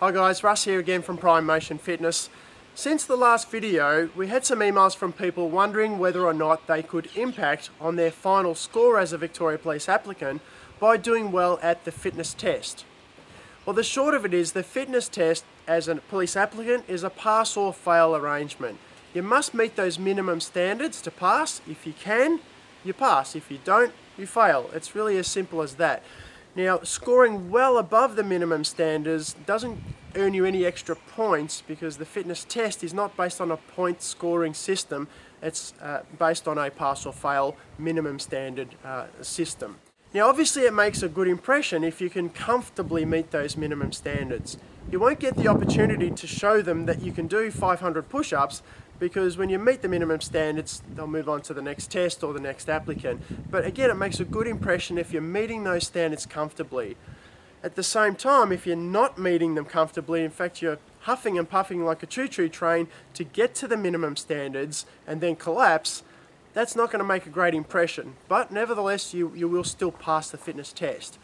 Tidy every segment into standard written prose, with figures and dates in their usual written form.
Hi guys, Russ here again from Prime Motion Fitness. Since the last video, we had some emails from people wondering whether or not they could impact on their final score as a Victoria Police applicant by doing well at the fitness test. Well, the short of it is the fitness test as a police applicant is a pass or fail arrangement. You must meet those minimum standards to pass. If you can, you pass. If you don't, you fail. It's really as simple as that. Now, scoring well above the minimum standards doesn't earn you any extra points because the fitness test is not based on a point scoring system. It's based on a pass or fail minimum standard system. Now, obviously it makes a good impression if you can comfortably meet those minimum standards. You won't get the opportunity to show them that you can do 500 push-ups because when you meet the minimum standards, they'll move on to the next test or the next applicant. But again, it makes a good impression if you're meeting those standards comfortably. At the same time, if you're not meeting them comfortably, in fact you're huffing and puffing like a choo-choo train to get to the minimum standards and then collapse, that's not going to make a great impression. But nevertheless, you will still pass the fitness test.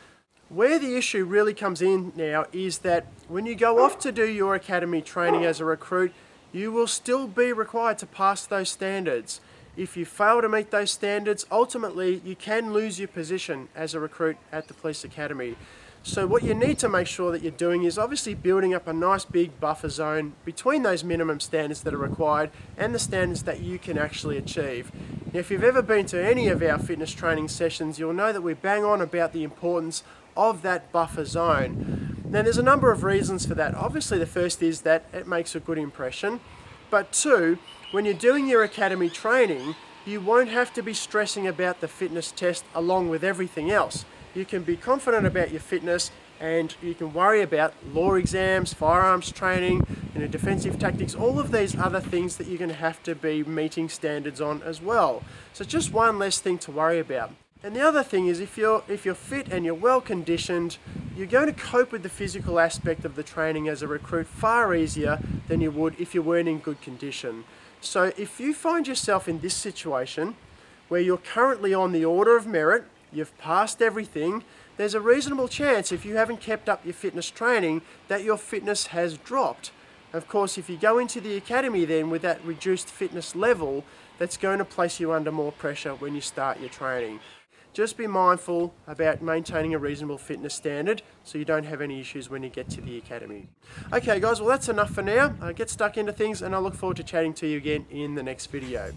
Where the issue really comes in now is that when you go off to do your academy training as a recruit, you will still be required to pass those standards. If you fail to meet those standards, ultimately you can lose your position as a recruit at the police academy. So what you need to make sure that you're doing is obviously building up a nice big buffer zone between those minimum standards that are required and the standards that you can actually achieve. Now, if you've ever been to any of our fitness training sessions, you'll know that we bang on about the importance of that buffer zone. Now, there's a number of reasons for that. Obviously, the first is that it makes a good impression. But two, when you're doing your academy training, you won't have to be stressing about the fitness test along with everything else. You can be confident about your fitness and you can worry about law exams, firearms training, defensive tactics, all of these other things that you're going to have to be meeting standards on as well. So it's just one less thing to worry about. And the other thing is if you're fit and you're well conditioned, you're going to cope with the physical aspect of the training as a recruit far easier than you would if you weren't in good condition. So if you find yourself in this situation where you're currently on the order of merit, you've passed everything, there's a reasonable chance if you haven't kept up your fitness training that your fitness has dropped. Of course, if you go into the academy then with that reduced fitness level, that's going to place you under more pressure when you start your training. Just be mindful about maintaining a reasonable fitness standard so you don't have any issues when you get to the academy. Okay guys, well that's enough for now. Get stuck into things and I look forward to chatting to you again in the next video.